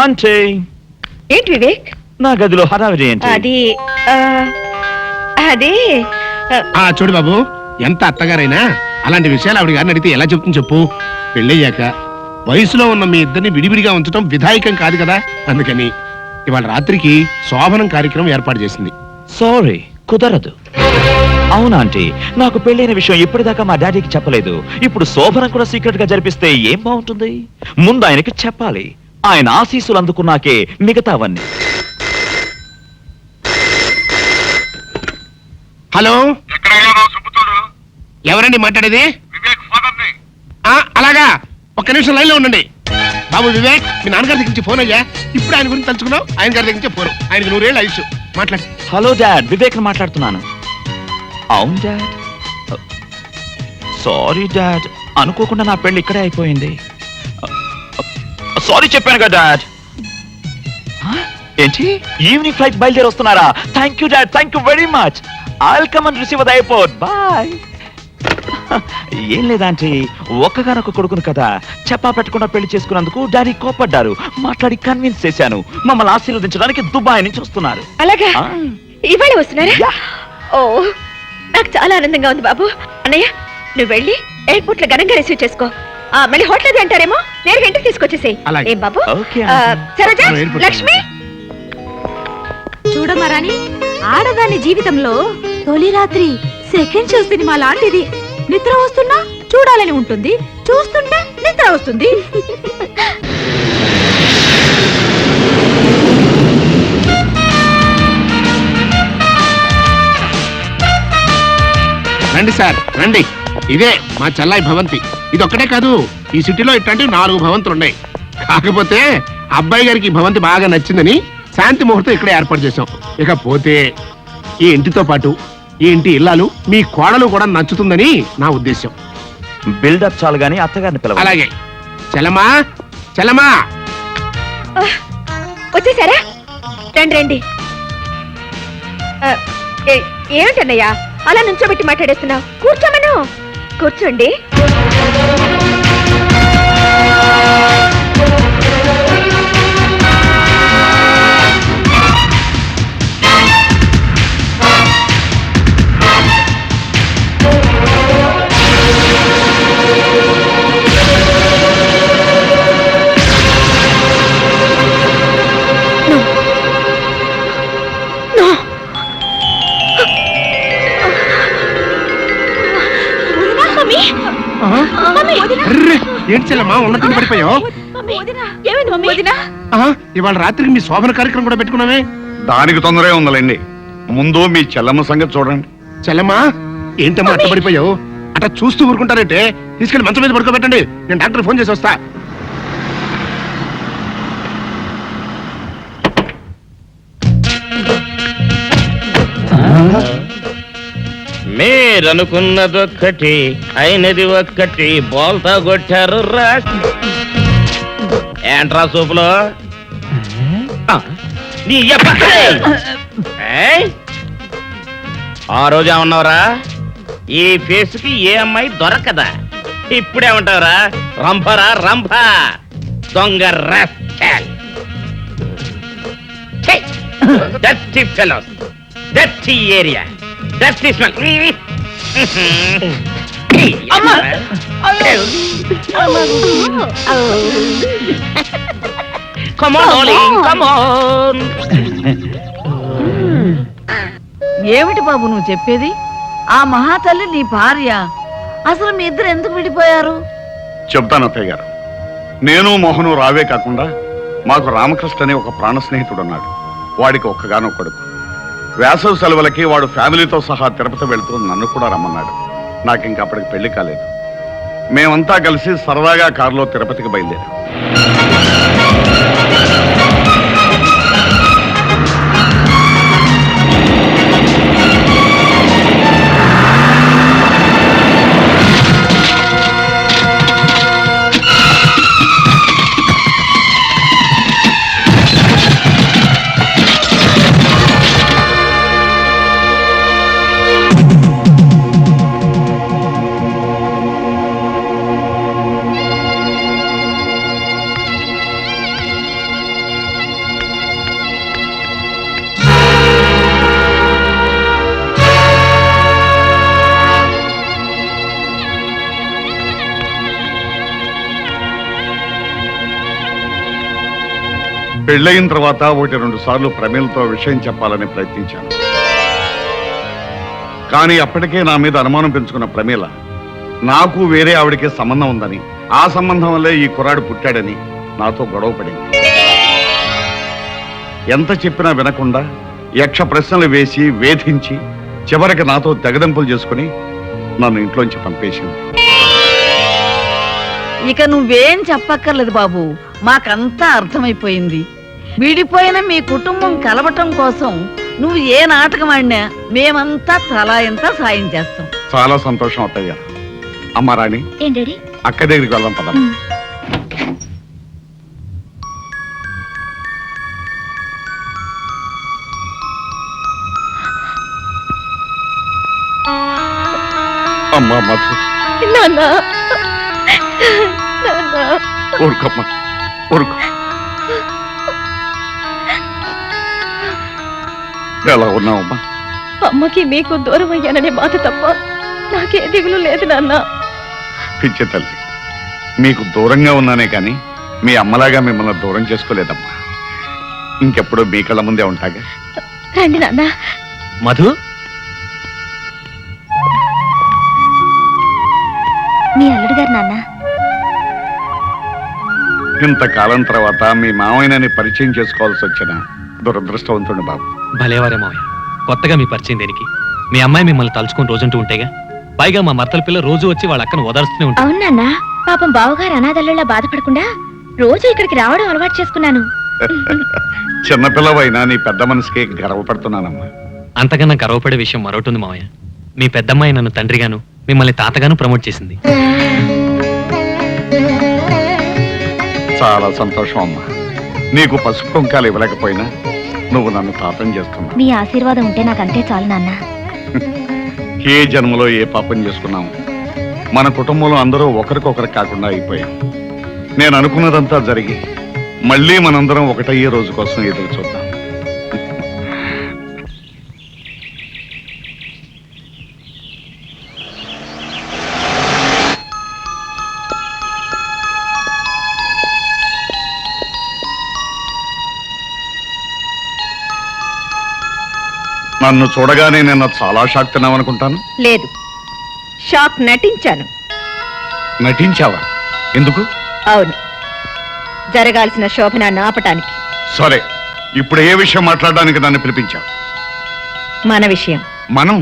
Aunty ఏంటి వివేక్? నా గదిలో హడావిడి ఏంటి? అది అదే చూడు బాబు, ఎంత అత్తగారైనా అలాంటి విషయాలు ఆవిడ గారిని అడిగితే ఎలా చెప్తుంది చెప్పు. పెళ్ళయ్యాక వయసులో ఉన్న మీ ఇద్దరిని విడివిడిగా ఉంచడం విధాయకం కాదు కదా. అందుకని ఇవాళ రాత్రికి శోభనం కార్యక్రమం ఏర్పాటు చేసింది. సారీ, కుదరదు. అవునా ఆంటీ, నాకు పెళ్ళైన విషయం ఇప్పటిదాకా మా డాడీకి చెప్పలేదు. ఇప్పుడు శోభనం కూడా సీక్రెట్ గా జరిపిస్తే ఏం బాగుంటుంది? ముందు ఆయనకి చెప్పాలి. ఆయన ఆశీస్సులు అందుకున్నాకే మిగతావన్నీ. హలో, ఎవరండి మాట్లాడేది? అలాగా, ఒక్క నిమిషం లైన్ లో ఉండండి. బాబు వివేక్, మీ నాన్నగారి దగ్గర నుంచి ఫోన్ అయ్యా. ఇప్పుడు ఆయన గురించి తలుచుకున్నావు. ఆయన గారి దగ్గర నుంచి ఫోన్. ఆయనకి 100 ఏళ్ళు ఆయుష్. మాట్లాడు. హలో డాడ్, వివేక్ మాట్లాడుతున్నాను. అవును డాడ్. సారీ డాడ్, అనుకోకుండా నా పెళ్లి ఇక్కడే అయిపోయింది. సారీ చెప్పాను కదా డాడ్. ఏంటి, ఈవినింగ్ ఫ్లైట్ బయలుదేరి వస్తున్నారా? Thank you dad, thank you very much. I'll come and receive the airport. Bye. ఏం లేదంటే ఒక్కగానొక్క కొడుకును కదా, చెప్పా పెట్టకుండా పెళ్లి చేసుకున్నందుకు డాడీ కోపడ్డారు. మాట్లాడి కన్విన్స్ చేశాను. మమ్మల్ని ఆశీర్వదించడానికి దుబాయ్ నుంచి వస్తున్నారు. అలాగా, ఇవాళ వస్తున్నారా? ఓ, నాకు చాలా ఆనందంగా ఉంది బాబు. అన్నయ్య, నువ్వు వెళ్ళి ఎయిర్పోర్ట్ లో ఘనంగా రిసీవ్ చేసుకో. మళ్ళీ హోటల్ అది అంటారేమో, నేరుగా ఇంటికి తీసుకొచ్చేసేయ్. ఏం బాబు? సరోజా, లక్ష్మి, చూడమరాని ఆడదాని జీవితంలో తొలి రాత్రి సెకండ్ షో సినిమా లాంటిది. నిద్ర వస్తున్నా చూడాలని ఉంటుంది, చూస్తుంటే నిద్ర వస్తుంది. రండి సార్, రండి. ఇదే మా చెల్లాయి భవంతి. ఇది ఒక్కటే కాదు, ఈ సిటీలో ఇట్లాంటి 4 భవంతులు ఉన్నాయి. కాకపోతే అబ్బాయి గారికి ఈ భవంతి బాగా నచ్చిందని శాంతి ముహూర్తం ఇక్కడే ఏర్పాటు చేశాం. ఇకపోతే ఈ ఇంటితో పాటు ఈ ఇంటి ఇల్లాలు మీ కోడలు కూడా నచ్చుతుందని నా ఉద్దేశం. బిల్డప్ చాలు గానీ అత్తగారిని పిలవాలి. అలాగే. చలమా, చలమా, వచ్చేసారా? రండి రండి. ఏమిటన్నయ్యా అలా నుంచోబెట్టి మాట్లాడేస్తున్నావు? కూర్చోమను. కూర్చోండి. ఏంటి చెల్లమ్మా ఉన్నట్టు పడిపోయావు? ఇవాళ రాత్రికి మీ శోభన కార్యక్రమం కూడా పెట్టుకున్నామే. దానికి తొందరే ఉందండి. ముందు మీ చెల్లమ్మ సంగతి చూడండి. చెల్లమ్మా, ఏంటమ్మా అట్ట పడిపోయావు? అట్లా చూస్తూ ఊరుకుంటారంటే తీసుకెళ్లి మంచం మీద పడుకోబెట్టండి. నేను డాక్టర్ ఫోన్ చేసి వస్తా. మీరనుకున్నదొక్కటి అయినది ఒక్కటి, బోల్తా కొట్టారు రా. ఏంట్రా సూపులో నీ ఆ రోజు ఏమన్నావురా? ఈ ఫేస్ కి ఏ అమ్మాయి దొరకదా? ఇప్పుడేమంటావురా? రంభరా రంభ, దొంగ rascal. Dirty fellows, dirty area, dirty smell. Come on, darling, come on. ఏమిటి బాబు నువ్వు చెప్పేది? ఆ మహాతల్లి నీ భార్య. అసలు మీ ఇద్దరు ఎందుకు విడిపోయారు? చెప్తాను అత్తయ్య గారు. నేను మోహను రావే కాకుండా మాకు రామకృష్ణ అనే ఒక ప్రాణ స్నేహితుడు ఉన్నాడు. వాడికి ఒక్కగానో కొడుకు. వేసవి సెలవులకి వాడు ఫ్యామిలీతో సహా తిరుపతి వెళ్తూ నన్ను కూడా రమ్మన్నాడు. నాకు ఇంకా అప్పటికి పెళ్లి కాలేదు. మేమంతా కలిసి సరదాగా కారులో తిరుపతికి బయలుదేరాం. పెళ్ళయిన తర్వాత 1-2 సార్లు ప్రమీలతో విషయం చెప్పాలని ప్రయత్నించాను. కానీ అప్పటికే నా మీద అనుమానం పెంచుకున్న ప్రమీల నాకు వేరే ఆవిడకే సంబంధం ఉందని, ఆ సంబంధం వల్లే ఈ కుర్రాడు పుట్టాడని నాతో గొడవ పడింది. ఎంత చెప్పినా వినకుండా యక్ష ప్రశ్నలు వేసి వేధించి చివరికి నాతో తెగదెంపులు చేసుకుని నన్ను ఇంట్లోంచి పంపేసింది. ఇక నువ్వేం చెప్పక్కర్లేదు బాబు, మాకంతా అర్థమైపోయింది. విడిపోయిన మీ కుటుంబం కలవటం కోసం నువ్వు ఏ నాటకం ఆడినా మేమంతా తలా ఎంత సాయం చేస్తాం. చాలా సంతోషం అత్తయ్య. అమ్మ రాణి, ఏం డాడీ? అక్క దగ్గరికి వెళ్దాం పద. అమ్మా మధు, నాన్న నాన్న ఊరుకోమ్మా, ఊరుకో. ఎలా ఉన్నావమ్మా? అమ్మకి మీకు దూరం అయ్యాననే బాధ తప్ప నాకే దిగులు లేదు నాన్న. పిచ్చి తల్లి, మీకు దూరంగా ఉన్నానే కానీ మీ అమ్మలాగా మిమ్మల్ని దూరం చేసుకోలేదమ్మా. ఇంకెప్పుడు మీ కళ్ళ ముందే ఉంటాగా. రండి నాన్న. మధు, మీ అల్లుడు గారు నాన్న. ఇంతకాలం తర్వాత మీ మామయ్యని పరిచయం చేసుకోవాల్సి వచ్చిన దురదృష్టవంతుడు బాబు. భలేవారే మావయ్య, కొత్తగా మీ పరిచయం దేనికి? మీ అమ్మాయి మిమ్మల్ని తలుచుకొని రోజంటూ ఉంటేగా. పైగా మా మర్తల పిల్ల రోజు వచ్చి వాళ్ళ అక్కను ఓదార్స్తూనే ఉంటుంది. అవును నాన్న, పాపం బావగారు అనాథల్లో బాధపడకుండా రోజు ఇక్కడికి రావడం అలవాటు చేసుకున్నాను. చిన్నపిల్లవైనా నీ పెద్ద మనసుకి గర్వపడుతున్నానమ్మా. అంతకన్నా గర్వపడే విషయం మరొకటి ఉంది మావయ్య. మీ పెద్దమ్మాయి నన్ను తండ్రిగాను మిమ్మల్ని తాతగాను ప్రమోట్ చేసింది. చాలా సంతోషం అమ్మా. నీకు పసుపు కుంకాలు ఇవ్వలేకపోయినా నువ్వు నన్ను తాతం చేస్తున్నావు. మీ ఆశీర్వాదం ఉంటే నాకు అంతే చాలు నాన్న. ఏ జన్మలో ఏ పాపం చేసుకున్నాము, మన కుటుంబంలో అందరూ ఒకరికొకరు కాకుండా అయిపోయాం. నేను అనుకున్నదంతా జరిగి మళ్ళీ మనందరం ఒకటయ్యే రోజు కోసం ఎదురు చూద్దాం. నన్ను చూడగానే నిన్న చాలా షాక్ తిన్నావనుకుంటాను. లేదు, షాక్ నటించాను. నటించావా? ఎందుకు? అవును, జరగాల్సిన శోభనాన్ని ఆపటానికి. సరే, ఇప్పుడు ఏ విషయం మాట్లాడడానికి నన్ను పిలిపించావు? మన విషయం. మనం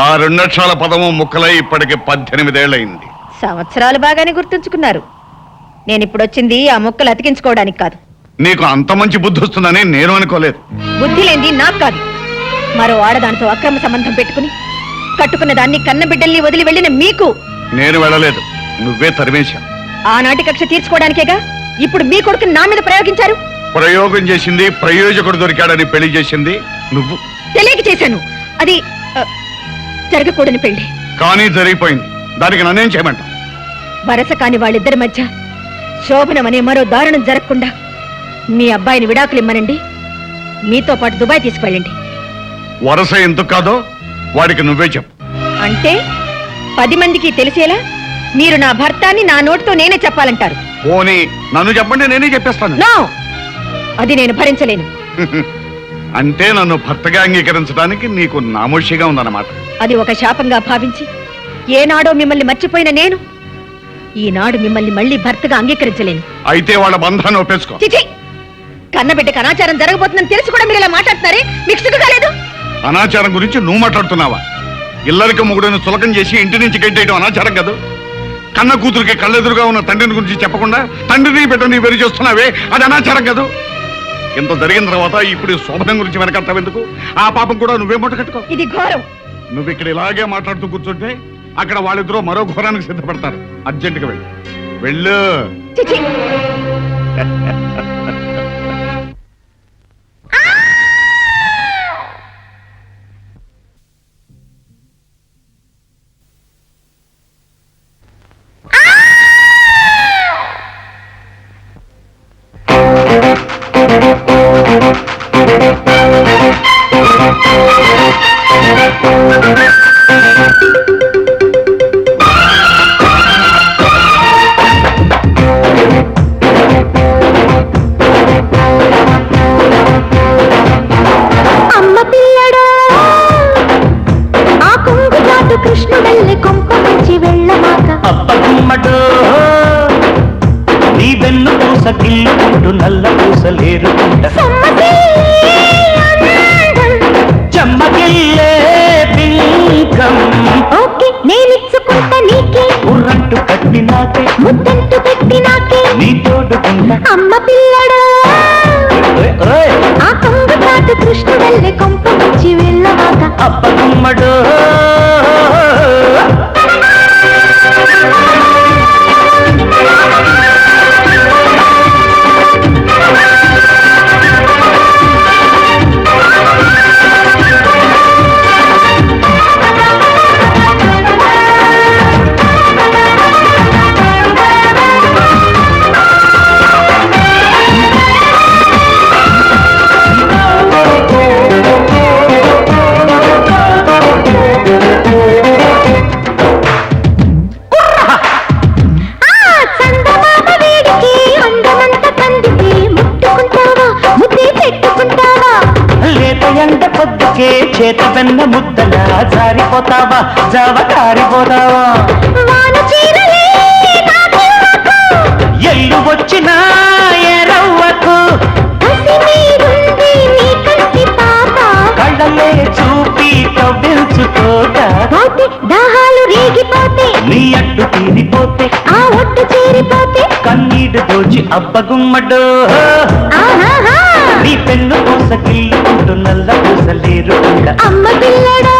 ఆ 2 అక్షరాల పదము ముక్కలై ఇప్పటికి 18 ఏళ్ళయింది. సంవత్సరాలు బాగానే గుర్తుంచుకున్నారు. నేను ఇప్పుడు వచ్చింది ఆ ముక్కలు అతికించుకోవడానికి కాదు. నీకు అంత మంచి బుద్ధి వస్తుందని నేను అనుకోలేదు. బుద్ధి లేనిది నాకు కాదు, మరో ఆడదానితో అక్రమ సంబంధం పెట్టుకుని కట్టుకున్న దాన్ని కన్న బిడ్డల్ని వదిలి వెళ్ళిన మీకు. నేను వెళ్ళలేదు, నువ్వే తరిమేశావు. ఆనాటి కక్ష తీర్చుకోవడానికేగా ఇప్పుడు మీ కొడుకుని నా మీద ప్రయోగించారు. ప్రయోగం చేసింది, ప్రయోజకుడు దొరికాడని పెళ్లి చేసింది నువ్వు. తెలియక చేశాను. అది జరగకూడని పెళ్లి. కానీ జరిగిపోయింది. దానికి నన్నేం చేయమంటావు? వరస కాని వాళ్ళిద్దరి మధ్య శోభనం అనే మరో దారుణం జరగకుండా మీ అబ్బాయిని విడాకులు ఇమ్మనండి, మీతో పాటు దుబాయ్ తీసుకువెళ్ళండి. వరస ఎందుకు కాదో వాడికి నువ్వే చెప్పు. అంటే 10 మందికి తెలిసేలా మీరు నా భర్తాన్ని నా నోటితో నేనే చెప్పాలంటారు. పోనీ నన్ను చెప్పండి, నేనే చెప్పేస్తాను. నో, అది నేను భరించలేను. అంటే నన్ను భర్తగా అంగీకరించడానికి నీకు నామోషిగా ఉందన్నమాట. అది ఒక శాపంగా భావించి ఏనాడో మిమ్మల్ని మర్చిపోయిన నేను ఈనాడు మిమ్మల్ని మళ్ళీ భర్తగా అంగీకరించలేను. అయితే వాళ్ళ బంధాన్ని ఒప్పేసుకో. చిచి, కన్నబిడ్డకు అనాచారం జరగబోతుందని తెలిసి కూడా మీరు ఇలా మాట్లాడుతున్నారే, మీకు సిగ్గు కాలేదు? అనాచారం గురించి నువ్వు మాట్లాడుతున్నావా? ఇల్లరికి మొగుడును చులకం చేసి ఇంటి నుంచి గెంటేయడం అనాచారం కాదు. కన్న కూతురికి కళ్ళెదురుగా ఉన్న తండ్రిని గురించి చెప్పకుండా తండ్రిని బిడ్డని వెరి చేస్తున్నావే, అది అనాచారం కాదు. ఇంత జరిగిన తర్వాత ఇప్పుడు శోభనం గురించి వెనకడతావెందుకు? ఆ పాపం కూడా నువ్వే మూట కట్టుకో. ఇది ఘోరం. నువ్వు ఇక్కడ ఇలాగే మాట్లాడుతూ కూర్చుంటే అక్కడ వాళ్ళిద్దరూ మరో ఘోరానికి సిద్ధపడతారు. అర్జెంటుగా వెళ్ళు, వెళ్ళు. చిచి. చాటు కృష్ణుడల్లే కొంప నుంచి వెళ్ళమాక అప్ప గుమ్మడో నీ వెన్ను పూస గిల్లుకుంటూ నల్ల పూసలేరుకుంట చెమ్మగిల్లే పింకం ఓకే నేనిచ్చుకుంటా నీకే ఉర్రంటు కట్టినాకే ముద్దంటూ పెట్టినాకే నీ తోడుకుంటా అమ్మ పిల్లడా ఓయ్ ఆ కొంగ చాటు కృష్ణుడల్లే కొంప నుంచి వెళ్ళమాక అప్ప గుమ్మడో చందమామ వేడికి అందమంత కందికి ముట్టుకుంటావా ముద్దే పెట్టుకుంటావా లేత ఎండ పొద్దుకే చేత వెన్న ముద్దలా జారిపోతావా జావ కారిపోతావా వాన చీరలే నాకివ్వకు ఎల్లు వచ్చినా ఎరవ్వకు కసి మీరుంది నీ కంటి పాప కళ్ళలే చూపి కవ్వించుకోక పోతే దాహాలు రేగిపోతే నీ అడ్డు తీరిపోతే ఆ ఒట్టు చేరిపోతే కన్నీడు దోచి అబ్బగుమ్మడు ఆహాహా నీ పెన్ను పూస గిల్లుకుంటూ నల్ల పూసలేరుకుంట అమ్మ పిల్లడా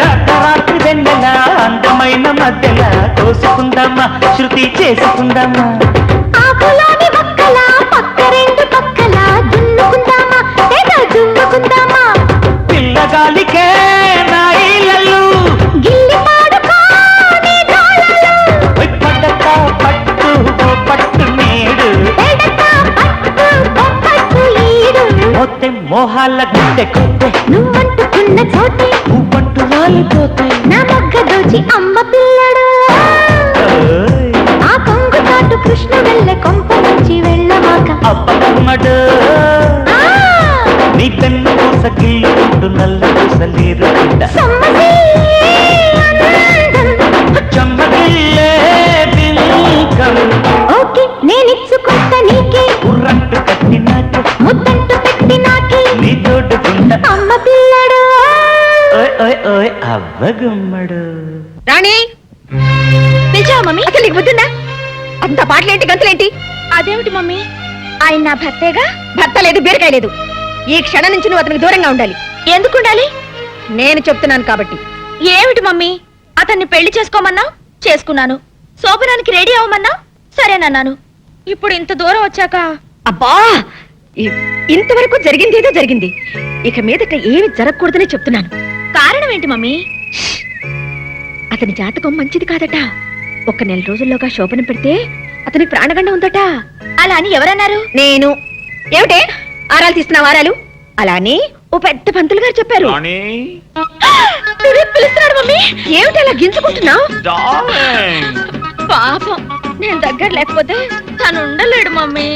అర్ధరాత్రి వెన్నెల అందమైన మధ్యల తోసుకుందామా శృతి చేసుకుందామా ఆకులోని మొక్కల పక్క రెండు పక్కల దున్నుకుందామా తెగ దున్నుకుందామా పిల్లగాలికే నా ఇళ్ళలు గిల్లి పాడుకోని డోలలు పడక పట్టు ఓ పట్టు నేడు ఎడక పట్టు బొప్పట్టు ఈడు మొత్తే మోహాల గుండె కొట్టే నువ్వంటుకున్న చోటే పట్టు రాలిపోతే నా మొగ్గ దోచి అమ్మ పిల్లడు ఆ కొంగు చాటు కృష్ణుడల్లే కొంప నుంచి వెళ్ళమాక అబ్బమ్మడు ఆ, నీ పెన్ను పూస గిల్లుకుంటూ నల్ల పూసలేరుకుంట సమ్మసి అందం. చెమ్మగిల్లే బిల్కం ఓకే నేనిచ్చుకుంటా నీకే ఉర్రంటు కట్టినాకే ముద్దంటూ పెట్టినాకే నీ తోడుకుంట అమ్మ పిల్లడు ఓయ్ ఓయ్ ఓయ్ అవ్వగుమ్మడు రాణి పిలిచావా మమ్మీ అసలు నీకు బుద్ధిందా అంత పాటలేంటి గంతులేంటి అదేమిటి మమ్మీ ఆయన నా భర్తేగా భర్త లేదు బీరకాయ లేదు ఈ క్షణం నుంచి నువ్వు అతనికి దూరంగా ఉండాలి ఎందుకు ఉండాలి నేను చెప్తున్నాను కాబట్టి ఏమిటి మమ్మీ అతన్ని పెళ్లి చేసుకోమన్నావు చేసుకున్నాను శోభనానికి రెడీ అవ్వమన్నావు సరేనన్నాను ఇప్పుడు ఇంత దూరం వచ్చాక అబ్బా ఇంతవరకు జరిగింది ఏదో జరిగింది ఇక మీదట ఏమి జరగకూడదని చెప్తున్నాను కారణం ఏంటి మమ్మీ అతని జాతకం మంచిది కాదట 1 నెల రోజుల్లోగా శోభనం పెడితే అతనికి ప్రాణగండం ఉందట అలా అని ఎవరన్నారు నేను ఏమిటే ఆరాలు తీస్తున్నా వారాలు అలా అని ఓ పెద్ద పంతులు గారు చెప్పారు రాణి నువ్వే పిలుస్తున్నాడు మమ్మీ ఏమిటి అలా గింజుకుంటున్నావు డార్లింగ్ పాపం నేను దగ్గర లేకపోతే తను ఉండలేడు మమ్మీ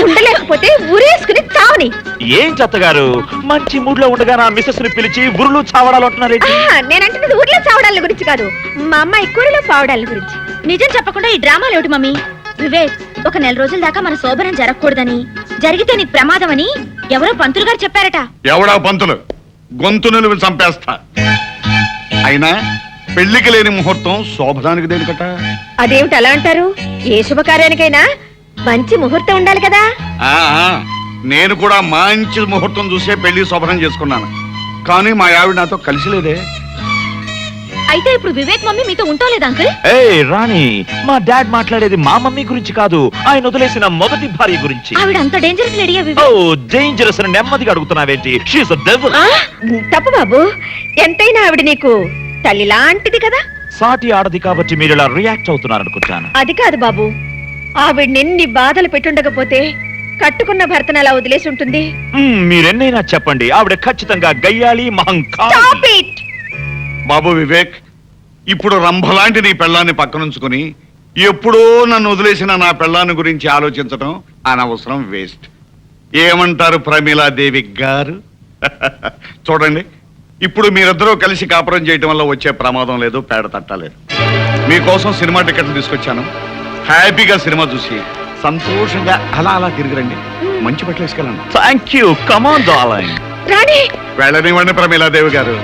ఉండలేకపోతే ఊరేసుకుని చావని ఏం చెత్తగారు మంచి మూడ్ లో ఉండగా నా మిస్సెస్ ని పిలిచి ఉరులు చావడాలు అంటున్నారేంటి నేనంటున్నది ఊర్లో చావడాల గురించి కాదు మా అమ్మాయి కూరలో చావడాల గురించి నిజం చెప్పకుండా ఈ డ్రామాలు ఏమిటి మమ్మీ వివేక్ 1 నెల రోజుల దాకా మన శోభనం జరగకూడదని జరిగితే నీకు ప్రమాదం అని ఎవరో పంతులు గారు చెప్పారట ఎవడా పంతులు గొంతు నిలువు చంపేస్తా అయినా పెళ్లికి లేని ముహూర్తం శోభదానికి దేనికట అదేమిటి అలా అంటారు ఏ శుభకార్యానికైనా మంచి ముహూర్తం ఉండాలి కదా ఆ, నేను కూడా మంచి ముహూర్తం చూసే పెళ్లి శోభనం చేసుకున్నాను కానీ మా ఆవిడ నాతో కలిసి లేదే అయితే ఇప్పుడు వివేక్ మమ్మీ మీతో ఉంటోలేదు అంకుల్? ఏ రాణి, మా డాడ్ మాట్లాడేది మా మమ్మీ గురించి కాదు, ఆయన వదిలేసిన మొదటి భార్య గురించి. ఆవిడ అంత డేంజరస్ లేడీయా ఓ వివేక్? డేంజరస్ అని నెమ్మదిగా అడుగుతున్నావేంటి? షీఈస్ అ డెవిల్. తప్పు బాబు, ఎంతైనా ఆవిడ నీకు తల్లి లాంటిది కదా. సాటి ఆడది కాబట్టి మీరు ఇలా రియాక్ట్ అవుతున్నారనుకుంటాను. అది కాదు బాబు, ఆవిడ నిన్ని బాధలు పెట్టుండకపోతే కట్టుకున్న భర్తను అలా వదిలేసి ఉంటుంది. మీరెన్నైనా చెప్పండి, ఆవిడ ఖచ్చితంగా గయ్యాలి Stop మహంకాళి. it! బాబు వివేక్, ఇప్పుడు రంభలాంటి నీ పెళ్ళాన్ని పక్కనుంచుకుని ఎప్పుడో నన్ను వదిలేసిన నా పెళ్ళాన్ని గురించి ఆలోచించడం అనవసరం, వేస్ట్. ఏమంటారు ప్రమీలాదేవి గారు? చూడండి, ఇప్పుడు మీరిద్దరూ కలిసి కాపురం చేయటం వల్ల వచ్చే ప్రమాదం లేదు, పేడ తట్టలేదు. మీకోసం సినిమా టికెట్లు తీసుకొచ్చాను. హ్యాపీగా సినిమా చూసి సంతోషంగా అలా అలా తిరిగిరండి. మంచి బట్టలు వేసుకెళ్ళండి. Thank you. Come on darling. Rani, వెళ్ళనివ్వండి ప్రమీలాదేవి గారు,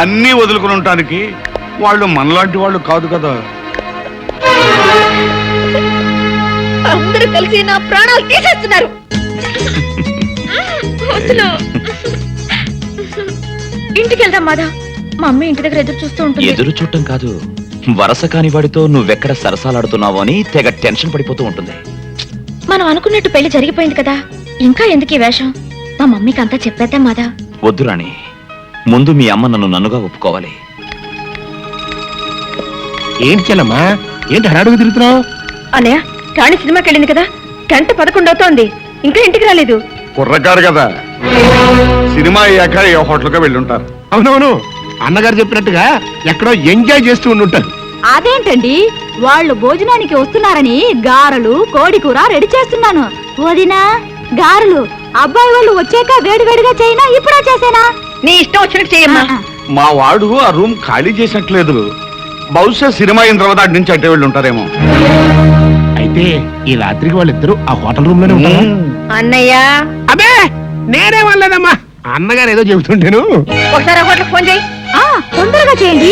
అన్నీ వదులుకుని ఉండటానికి వాళ్ళు మనలాంటి వాళ్ళు కాదు కదా. అందరూ కలిసి నా ప్రాణాలు తీసేస్తున్నారు. వద్దులు. ఇంటికి వెళ్దాం మాదా, మా అమ్మ ఇంటి దగ్గర ఎదురు చూస్తూ ఉంటుంది. ఎదురు చూడటం కాదు, వరస కాని వాడితో నువ్వెక్కడ సరసాలాడుతున్నావో అని తెగ టెన్షన్ పడిపోతూ ఉంటుంది. మనం అనుకున్నట్టు పెళ్లి జరిగిపోయింది కదా, ఇంకా ఎందుకు ఈ వేషం? మా మమ్మీకి అంతా చెప్పేద్దాం మాదా. వద్దు రాణి, ముందు మీ అమ్మ నన్నుగా ఒప్పుకోవాలి. ఏంటి చెల్లమ్మా, ఏంటి హడాడుగు తిరుగుతున్నావు? అన్నయ్య, రాణి సినిమాకి వెళ్ళింది కదా, 11:00 అవుతోంది, ఇంకా ఇంటికి రాలేదు. కుర్రకారు కదా, సినిమా అయ్యాక ఏ హోటల్గా వెళ్ళుంటారు. అవునవును, అన్నగారు చెప్పినట్టుగా ఎక్కడో ఎంజాయ్ చేస్తూ ఉండుంటారు. అదేంటండి, వాళ్ళు భోజనానికి వస్తున్నారని గారెలు కోడి కూర రెడీ చేస్తున్నాను. వదినా, గారెలు అబ్బాయి వాళ్ళు వచ్చాక వేడివేడిగా చేయనా, ఇప్పుడా చేసేనా? నీ ఇష్టం వచ్చినట్టు చేయమ్మా. మా వాడు ఆ రూమ్ ఖాళీ చేసినట్లేదు, బహుశా సినిమా అయిన తర్వాత అటు నుంచి అట్టే వెళ్ళి ఉంటారేమో. అయితే ఈ రాత్రికి వాళ్ళిద్దరూ ఆ హోటల్ రూమ్ లోనే ఉంటారా? అన్నయ్య, అబ్బే నేనే వాళ్ళదమ్మా, అన్నగారు ఏదో చెబుతుంటేను. ఒకసారి ఆ హోటల్కి ఫోన్ చేయి. తొందరగా చేయండి.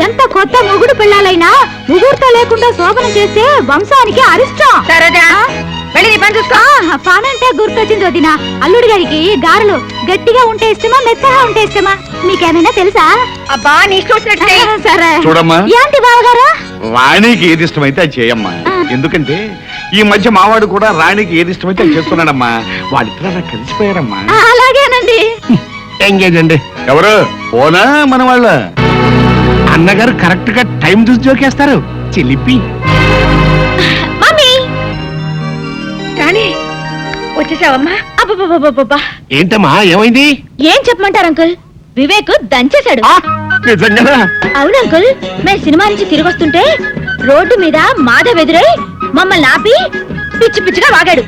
ఎంత కొత్త మొగుడు పిల్లలైనా ముహూర్తం లేకుండా శోభనం చేస్తే వంశానికి అరిష్టం. సరేదా, వెళ్ళి నీ పని చూసుకో. పానంటే గుర్తొచ్చింది వదినా, అల్లుడి గారికి గారెలు గట్టిగా ఉంటే ఇష్టమా మెత్తగా ఉంటే ఇష్టమా మీకేమైనా తెలుసా? అబ్బా, నీ ఇష్టం వచ్చినట్టు చేయి. సరే చూడమ్మా, ఏంటి బావగారు? రాణికి ఏది ఇష్టమైతే అది చేయమ్మా. ఎందుకంటే ఈ మధ్య మావాడు కూడా రాణికి ఏది ఇష్టమైతే అది చేస్తున్నాడమ్మా. వాళ్ళిద్దరూ అలా కలిసిపోయారమ్మా. అలాగేనండి. ఎంగేజ్ అండి. ఎవరు పోనా మన వాళ్ళ? అన్నగారు కరెక్ట్ గా టైం చూసి జోకేస్తారు. చిలిపి. మమ్మీ, రాణి, వచ్చేసావమ్మా? అబ్బబ్బబ్బబ్బబ్బా, ఏంటమ్మా ఏమైంది? ఏం చెప్పమంటారు అంకుల్? వివేక్ దంచేశాడు. నిజంగా? అవును అంకుల్, మేము సినిమా నుంచి తిరిగి వస్తుంటే రోడ్డు మీద మాధవ్ ఎదురై మమ్మల్ని ఆపి పిచ్చి పిచ్చిగా వాగాడు.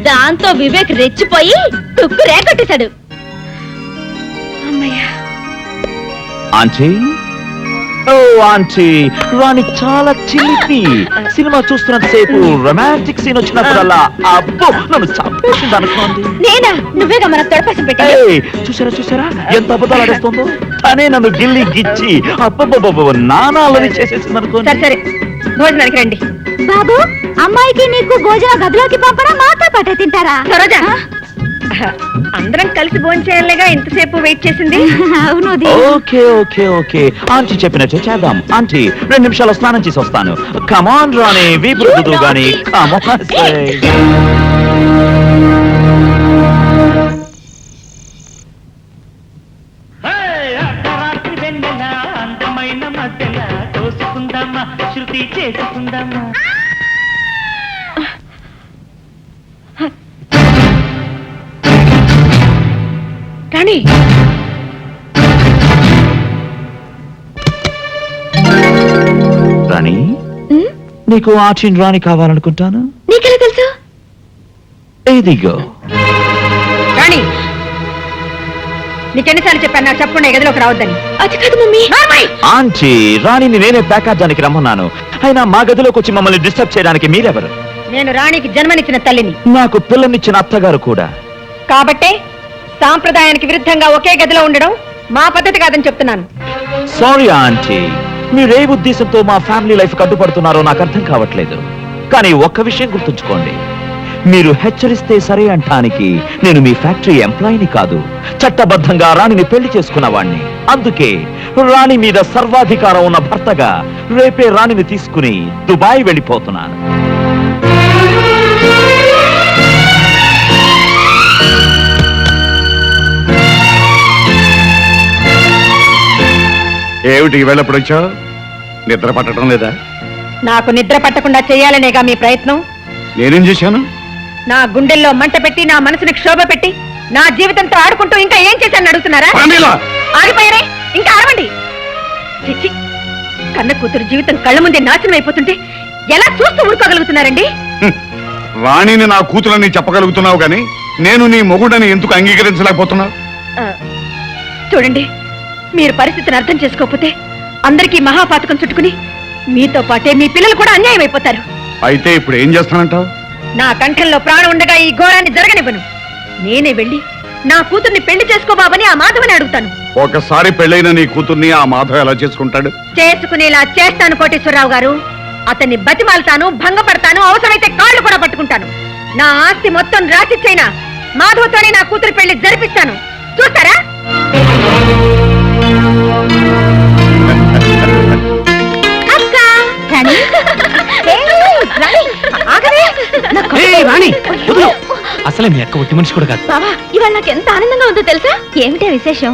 దాంతో వివేక్ రెచ్చిపోయి తుక్కు రేకొట్టేశాడు. అమ్మయ్యా. ఆంటీ, ఓ ఆంటీ, రాణి చాలా చిలిపి. సినిమా చూస్తున్నంత సేపు రొమాంటిక్ సీన్ వచ్చినప్పుడల్లా అబ్బో నన్ను చంపేసింది అనుకోండి. నేనా? నువ్వేగా మన తొడపసం పెట్టి. ఏయ్, చూసారా ఎంత అబద్ధాలు ఆడేస్తుందో. తనే నన్ను గిల్లి గిచ్చి అబ్బబ్బబ్బ నానాలని చేసేసింది అనుకోండి. సరే సరే, భోజనానికి రండి. బాబు, అమ్మాయికి నీకు భోజన గదిలోకి పంపడం మాతో పాటే తింటారా? సరోజా, అందరం కలిసి భోంచేయాలిగా ఇంతసేపు వెయిట్ చేసింది. అవును. ఓకే ఓకే ఓకే, ఆంటీ చెప్పినట్టే చేద్దాం. ఆంటీ 2 నిమిషాలు స్నానం చేసి వస్తాను. కమాన్ రాణి, వీపు రుద్దుదు గాని. కమాన్. అర్ధరాత్రి వెన్నెల అందమైన మధ్యల తోసుకుందామా, శృతి చేసుకుందామా. రాణి, రాణి, నీకు ఆంటీని రాణి కావాలనుకుంటాను. నీకెలా తెలుసు? ఇదిగో. రాణి, నీకెన్నిసార్లు చెప్పాను నాకు చెప్పకుండా ఈ గదిలోకి రావద్దని? అది కాదు మమ్మీ. ఆంటీ, రాణిని నేనే ప్యాకాడానికి రమ్మన్నాను. అయినా మా గదిలోకి వచ్చి మమ్మల్ని డిస్టర్బ్ చేయడానికి మీరెవరు? నేను రాణికి జన్మనిచ్చిన తల్లిని. నాకు పిల్లనిచ్చిన అత్తగారు కూడా. కాబట్టే సాంప్రదాయానికి విరుద్ధంగా ఒకే గదిలో ఉండడం మా పద్ధతి కాదని చెప్తున్నాను. సారీ ఆంటీ, మీరే ఉద్దేశంతో మా ఫ్యామిలీ లైఫ్ కట్టుపడుతున్నారో నాకు అర్థం కావట్లేదు. కానీ ఒక్క విషయం గుర్తుంచుకోండి, మీరు హెచ్చరిస్తే సరే అంటానికి నేను మీ ఫ్యాక్టరీ ఎంప్లాయీని కాదు, చట్టబద్ధంగా రాణిని పెళ్లి చేసుకున్నవాణ్ణి. అందుకే రాణి మీద సర్వాధికారం ఉన్న భర్తగా రేపే రాణిని తీసుకుని దుబాయ్ వెళ్ళిపోతున్నాను. ఏమిటి ఈవేళప్పుడు వచ్చావు? నిద్ర పట్టడం లేదా? నాకు నిద్ర పట్టకుండా చేయాలనేగా మీ ప్రయత్నం. నేనేం చేశాను? నా గుండెల్లో మంట పెట్టి నా మనసుని క్షోభ పెట్టి నా జీవితంతో ఆడుకుంటూ ఇంకా ఏం చేశాను అడుగుతున్నారా? ఆగిపోయారే, ఇంకా ఆడవండి. చిచ్చి, కన్న కూతురు జీవితం కళ్ళ ముందే నాశనం అయిపోతుంటే ఎలా చూస్తూ ఊరుకోగలుగుతున్నారండి? రాణిని నా కూతురని చెప్పగలుగుతున్నావు గాని నేను నీ మొగుడని ఎందుకు అంగీకరించలేకపోతున్నావు? చూడండి, మీరు పరిస్థితిని అర్థం చేసుకోకపోతే అందరికీ మహాపాతకం చుట్టుకుని మీతో పాటే మీ పిల్లలు కూడా అన్యాయం అయిపోతారు. అయితే ఇప్పుడు ఏం చేస్తానంటావు? నా కంఠంలో ప్రాణం ఉండగా ఈ ఘోరాన్ని జరగనివ్వను. నేనే వెళ్ళి నా కూతుర్ని పెళ్లి చేసుకోబాబని ఆ మాధవని అడుగుతాను. ఒకసారి పెళ్ళైన నీ కూతుర్ని ఆ మాధవ్ ఎలా చేసుకుంటాడు? చేసుకునేలా చేస్తాను కోటేశ్వరరావు గారు. అతన్ని బతిమాలతాను, భంగపడతాను, అవసరమైతే కాళ్ళు కూడా పట్టుకుంటాను. నా ఆస్తి మొత్తం రాసిచ్చైనా మాధవతోనే నా కూతురు పెళ్లి జరిపిస్తాను. చూస్తారా? అసలే మీ అక్క ఒట్టి మనిషి కూడా కాదు. బావా, ఇవాళ నాకు ఎంత ఆనందంగా ఉందో తెలుసా? ఏమిటే విశేషం?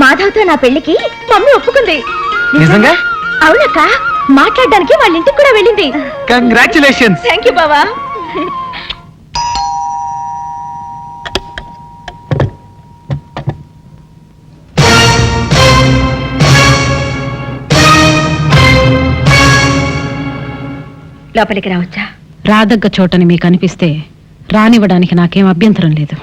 మాధవ్తో నా పెళ్లికి మమ్మీ ఒప్పుకుంది. నిజంగా? అవునక్క, మాట్లాడడానికి వాళ్ళ ఇంటికి కూడా వెళ్ళింది. కంగ్రాచులేషన్స్. థ్యాంక్ యూ బావా. లోపలికి రావచ్చా? రాదగ్గ చోటని మీకు అనిపిస్తే రానివ్వడానికి నాకేం అభ్యంతరం లేదు.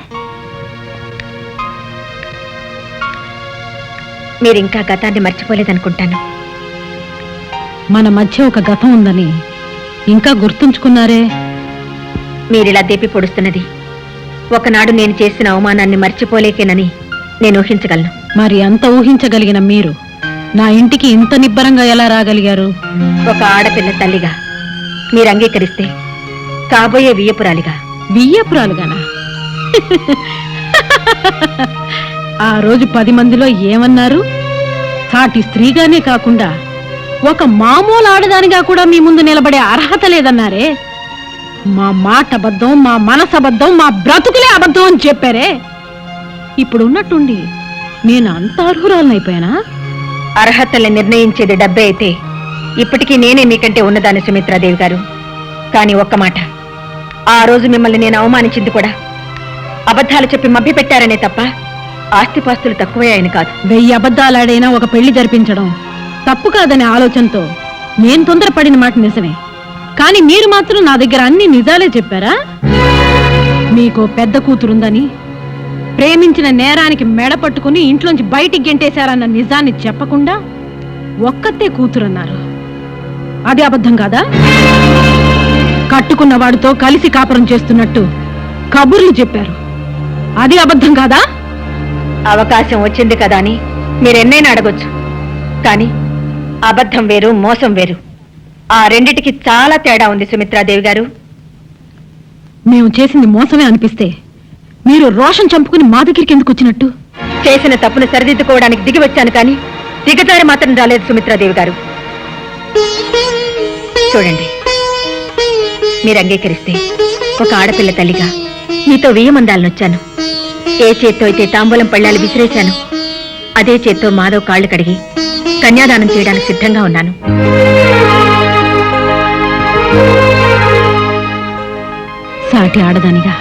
మీరింకా గతాన్ని మర్చిపోలేదనుకుంటాను. మన మధ్య ఒక గతం ఉందని ఇంకా గుర్తుంచుకున్నారే. మీరిలా దేపి పొడుస్తున్నది ఒకనాడు నేను చేసిన అవమానాన్ని మర్చిపోలేకేనని నేను ఊహించగలను. మరి అంత ఊహించగలిగిన మీరు నా ఇంటికి ఇంత నిబ్బరంగా ఎలా రాగలిగారు? ఒక ఆడపిల్ల తల్లిగా మీరు అంగీకరిస్తే కాబోయే వియ్యపురాలిగా. బియ్యపురాలుగానా? ఆ రోజు 10 మందిలో ఏమన్నారు? సాటి స్త్రీగానే కాకుండా ఒక మామూలు ఆడదానిగా కూడా మీ ముందు నిలబడే అర్హత లేదన్నారే. మా మాట అబద్ధం, మా మనసు అబద్ధం, మా బ్రతుకులే అబద్ధం అని చెప్పారే. ఇప్పుడు ఉన్నట్టుండి నేను అంత అర్హురాలనైపోయానా? అర్హతల్ని నిర్ణయించేది డబ్బే అయితే ఇప్పటికీ నేనే మీకంటే ఉన్నదాన్ని సుమిత్రాదేవి గారు. కానీ ఒక్క మాట, ఆ రోజు మిమ్మల్ని నేను అవమానించింది కూడా అబద్ధాలు చెప్పి మభ్య పెట్టారనే తప్ప ఆస్తిపాస్తులు తక్కువే ఆయన కాదు. 1000 అబద్ధాలాడైనా ఒక పెళ్లి జరిపించడం తప్పు కాదనే ఆలోచనతో నేను తొందరపడిన మాట నిజమే. కానీ మీరు మాత్రం నా దగ్గర అన్ని నిజాలే చెప్పారా? మీకు పెద్ద కూతురుందని, ప్రేమించిన నేరానికి మెడ పట్టుకుని ఇంట్లోంచి బయటికి గెంటేశారన్న నిజాన్ని చెప్పకుండా ఒక్కతే కూతురన్నారు. అది అబద్ధం కాదా? కట్టుకున్న వాడితో కలిసి కాపురం చేస్తున్నట్టు కబుర్లు చెప్పారు. అది అబద్ధం కాదా? అవకాశం వచ్చింది కదా అని మీరెన్నైనా అడగొచ్చు. కానీ అబద్ధం వేరు, మోసం వేరు. ఆ రెండిటికి చాలా తేడా ఉంది సుమిత్రాదేవి గారు. మేము చేసింది మోసమే అనిపిస్తే మీరు రోషం చంపుకుని మా దగ్గరికి ఎందుకు వచ్చినట్టు? చేసిన తప్పును సరిదిద్దుకోవడానికి దిగి వచ్చాను, కానీ దిగజారి మాత్రం రాలేదు సుమిత్రాదేవి గారు. చూడండి, మీరు అంగీకరిస్తే ఒక ఆడపిల్ల తల్లిగా మీతో 1000 మందాలను వచ్చాను. ఏ చేత్తో అయితే తాంబూలం పళ్ళాలు విసిరేశాను, అదే చేత్తో మాధవ్ కాళ్ళు కడిగి కన్యాదానం చేయడానికి సిద్ధంగా ఉన్నాను. సాటి ఆడదానిగా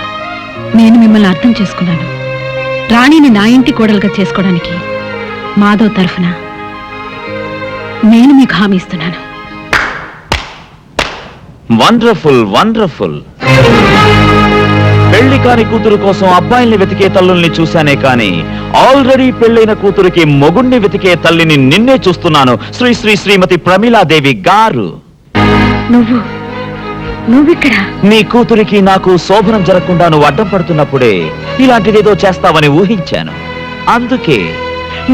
నేను మిమ్మల్ని అర్థం చేసుకున్నాను. రాణిని నా ఇంటి కోడలుగా చేసుకోవడానికి మాధవ్ తరఫున నేను మీకు హామీ ఇస్తున్నాను. Wonderful, wonderful. పెళ్లి కాని కూతురు కోసం అబ్బాయిల్ని వెతికే తల్లుల్ని చూశానే కాని ఆల్రెడీ పెళ్లైన కూతురికి మొగుణ్ణి వెతికే తల్లిని నిన్నే చూస్తున్నాను. శ్రీ శ్రీ శ్రీమతి ప్రమీలాదేవి గారు. నువ్విక్కడ? నీ కూతురికి నాకు శోభనం జరగకుండా నువ్వు అడ్డం పడుతున్నప్పుడే ఇలాంటిదేదో చేస్తావని ఊహించాను. అందుకే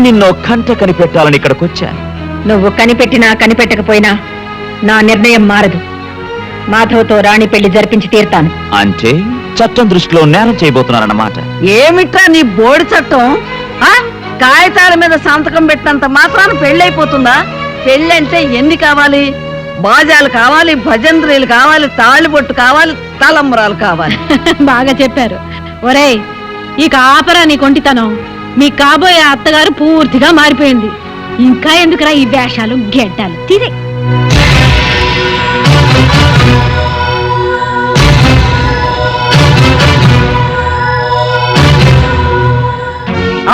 నిన్నో కంట కనిపెట్టాలని ఇక్కడికొచ్చాను. నువ్వు కనిపెట్టినా కనిపెట్టకపోయినా నా నిర్ణయం మారదు. మాధవ్తో రాణి పెళ్లి జరిపించి తీరుతాను. అంటే చట్టం దృష్టిలో నేరం చేయబోతున్నారన్నమాట. ఏమిట్రా నీ బోడి చట్టం? కాగితాల మీద సంతకం పెట్టినంత మాత్రాన పెళ్ళైపోతుందా? పెళ్ళంటే ఎన్ని కావాలి? బాజాలు కావాలి, భజంత్రీలు కావాలి, తాళిబొట్టు కావాలి, తలంబరాలు కావాలి. బాగా చెప్పారు. ఒరేయ్, ఇక ఆపరా నీ కొంటితనం. మీ కాబోయే అత్తగారు పూర్తిగా మారిపోయింది. ఇంకా ఎందుకురా ఈ వేషాలు గెడ్డాలు? తీరే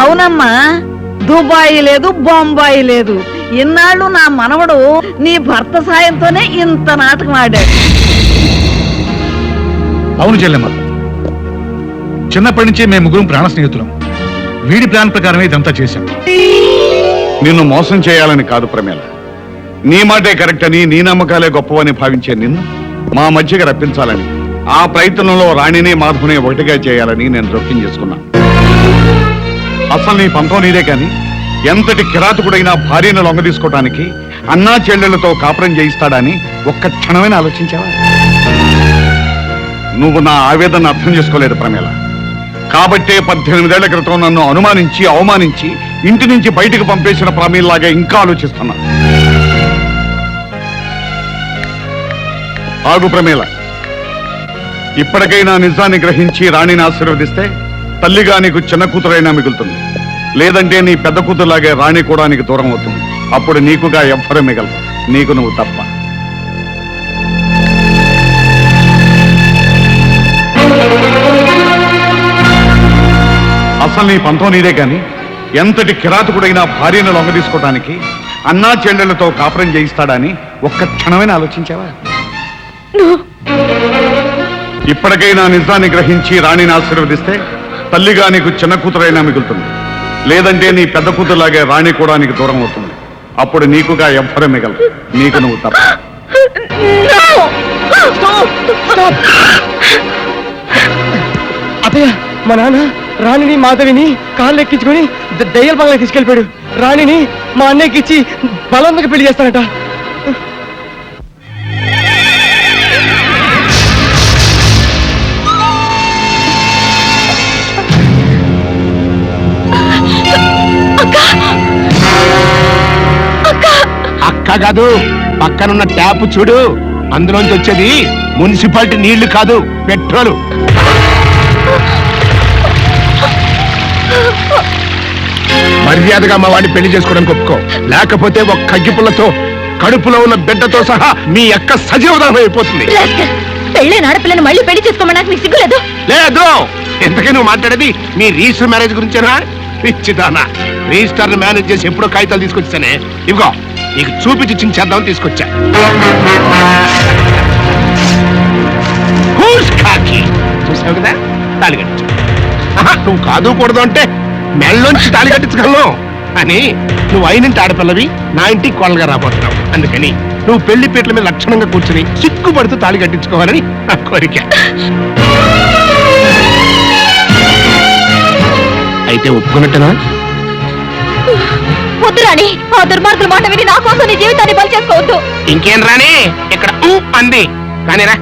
అవునమ్మా, దుబాయి లేదు, బొంబాయి లేదు. ఇన్నాళ్ళు నా మనవడు నీ భర్త సాయంతోనే ఇంత నాటకం ఆడాడు. అవును చెల్లెమ్మ, చిన్నప్పటి నుంచి మేము ముగ్గురం ప్రాణ స్నేహితులం. వీడి ప్లాన్ ప్రకారమే ఇదంతా చేశాం. నిన్ను మోసం చేయాలని కాదు ప్రమేల. నీ మాటే కరెక్ట్ అని, నీ నమ్మకాలే గొప్పవని భావించే నిన్ను మా మధ్యకి రప్పించాలని, ఆ ప్రయత్నంలో రాణిని మాధవుని ఒకటిగా చేయాలని నేను జోక్యం చేసుకున్నాను. అసలు నీ పంతం నీదే కాని, ఎంతటి కిరాతకుడైనా భార్యను లొంగ తీసుకోవటానికి అన్నా చెల్లెళ్లతో కాపురం చేయిస్తాడని ఒక్క క్షణమైనా ఆలోచించావా? నువ్వు నా ఆవేదన అర్థం చేసుకోలేదు ప్రమేల. కాబట్టే 18 ఏళ్ల క్రితం నన్ను అనుమానించి అవమానించి ఇంటి నుంచి బయటకు పంపేసిన ప్రమేల్లాగా ఇంకా ఆలోచిస్తున్నా. ఆగు ప్రమేల, ఇప్పటికైనా నిజాన్ని గ్రహించి రాణిని ఆశీర్వదిస్తే తల్లిగా నీకు చిన్న కూతురైనా మిగులుతుంది. లేదంటే నీ పెద్ద కూతురులాగే రాణి కూడా నీకు దూరం అవుతుంది. అప్పుడు నీకుగా ఎవ్వరూ మిగలదు, నీకు నువ్వు తప్ప. అసలు నీ పంతం నీదే కాని, ఎంతటి కిరాతకుడైనా భార్యను లొంగ తీసుకోవటానికి అన్నా చెల్లెళ్లతో కాపురం చేయిస్తాడని ఒక్క క్షణమైనా ఆలోచించావా? ఇప్పటికైనా నిజాన్ని గ్రహించి రాణిని ఆశీర్వదిస్తే తల్లిగా నీకు చిన్న కూతురైనా మిగులుతుంది. లేదంటే నీ పెద్ద కూతురులాగే రాణి కూడా నీకు దూరం అవుతుంది. అప్పుడు నీకుగా ఎవ్వరూ మిగలదు, నీకు నువ్వు తప్ప. అతయ్య, మా నాన్న రాణిని మాధవిని కాళ్ళు ఎక్కించుకొని దయ్యల బంగ్లా తీసుకెళ్ళిపోయాడు. రాణిని మా అన్నయ్యకి ఇచ్చి బలవంతంగా పెళ్లి చేస్తానట. అక్క కాదు, పక్కనున్న ట్యాప్ చూడు, అందులోంచి వచ్చేది మున్సిపాలిటీ నీళ్లు కాదు, పెట్రోలు. మర్యాదగా మా వాడిని పెళ్లి చేసుకోవడానికి ఒప్పుకో, లేకపోతే ఒక కగ్గిపుల్లతో కడుపులో ఉన్న బిడ్డతో సహా మీ అక్క సజీవదానం అయిపోతుంది. పెళ్ళైన ఆడపిల్లని మళ్ళీ పెళ్లి చేసుకోమని నీకు సిగ్గులేదు? లేదు. ఎంతకీ నువ్వు మాట్లాడేది మీ రిజిస్టర్ మ్యారేజ్ గురించేనా? పిచ్చిదానా, రిజిస్టర్ మేనేజ్ చేసి ఎప్పుడో కాగితాలు తీసుకొచ్చానే, ఇదిగో నీకు చూపించి చించేద్దామని తీసుకొచ్చా. చూసావు కదా, తాళి కట్టించు. నువ్వు కాదు కూడదు అంటే మెళ్ళొంచి తాళి కట్టించగలను అని, నువ్వు అయినంటి ఆడపిల్లవి, నా ఇంటికి కోళ్ళగా రాబోతున్నావు. అందుకని నువ్వు పెళ్లి పీటల మీద లక్షణంగా కూర్చుని సిగ్గుపడుతూ తాళి కట్టించుకోవాలని నా కోరిక. అయితే ఒప్పుకున్నట్టనా? వద్దు రాణి, ఆ దుర్మార్గుల మాట విని నా కోసం నీ జీవితాన్ని బలి చేసుకోవద్దు. ఇంకేం రాని, ఇక్కడ అంది కానీ రా.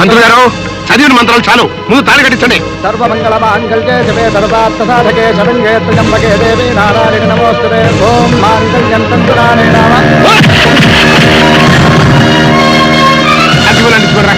మంత్రులు గారు, చదివిన మంత్రాలు చాలు, ముందు తాళి కట్టించండి. సర్వమంగళ మాంగళ్యే శివే సర్వార్థ సాధకే శరణ్యే త్ర్యంబకే దేవి నారాయణ నమోస్తుతే. ఓం మాంగళ్యం తంతునానే నామ. అంటుకోరా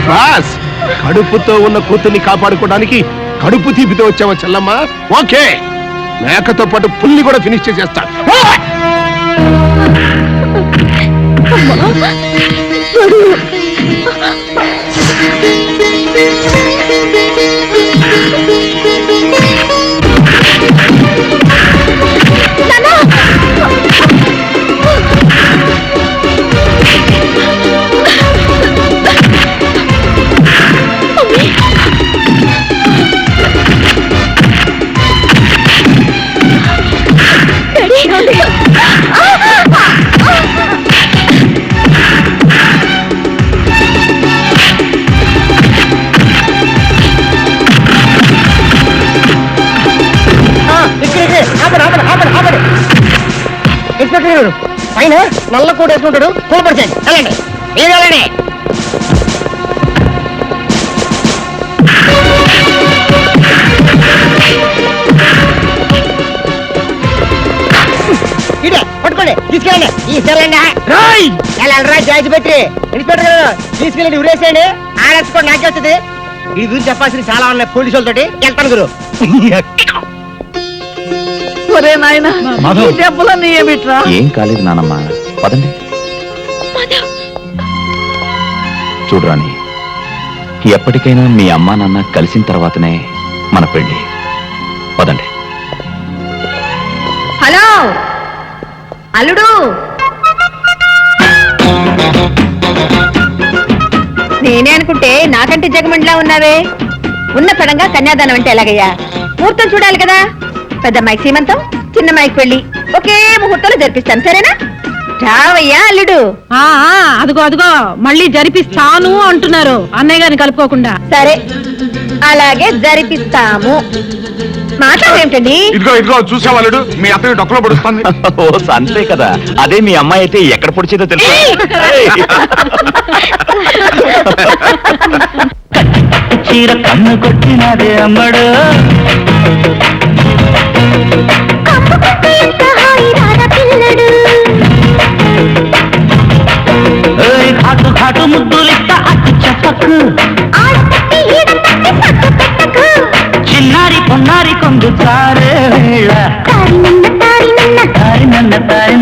శభాస్ కడుపుతో ఉన్న కూతుర్ని కాపాడుకోవడానికి కడుపు తీపితో వచ్చావా చెల్లమ్మ? ఓకే, మేకతో పాటు పుల్లి కూడా ఫినిష్ చేసేస్తా. ఇన్స్పెక్టర్ గారు పైన నల్ల కోట్ వేసుకుంటాడు, కోపడిచాడు. వెళ్ళండి, మీరు వెళ్ళండి. ఇదే పట్టుకోండి, తీసుకెళ్ళండి. తీసుకెళ్ళండి వెళ్ళండి జాజిపత్రి. ఇన్స్పెక్టర్ గారు తీసుకెళ్ళండి, ఉరేసేయండి. ఆడేసుకోండి, నాకే వస్తుంది. ఈ గురించి చెప్పాల్సిన చాలా ఉన్నాయి పోలీసులతోటి. వెళ్తాను గురు. ఒరే నాయనా, ఈ దెబ్బలన్నీ ఏమిట్రా? ఏం కాలేదు నానమ్మ, పదండి. చూడు రాణి, ఎప్పటికైనా మీ అమ్మా నాన్న కలిసిన తర్వాతనే మన పెళ్లి. పదండి. హలో అల్లుడు, నేనే అనుకుంటే నాకంటే జగమండిలా ఉన్నావే. ఉన్న పడంగా కన్యాదానం అంటే ఎలాగయ్యా? ముహూర్తం చూడాలి కదా. పెద్దమ్మాయికి సీమంతం, చిన్నమ్మాయికి పెళ్లి ఒకే ముహూర్తంలో జరిపిస్తాను, సరేనా? రావయ్యా అల్లుడు. అదిగో అదిగో మళ్ళీ జరిపిస్తాను అంటున్నారు, అన్నయ్య గారిని కలుపుకోకుండా. సరే, అలాగే జరిపిస్తాము. మాట్లాడేమిటండి? ఇదిగో ఇదిగో చూసేవాళ్ళు మీ అత్తయ్య డొక్కలో పడుస్తుంది. ఓ అంతే కదా, అదే మీ అమ్మాయి అయితే ఎక్కడ పొడిచేదో తెలుసు. చీర కన్ను కొట్టినదే అమ్మడు, ఘాటు ఘాటు ముద్దులిస్తా అటు చెప్పకు.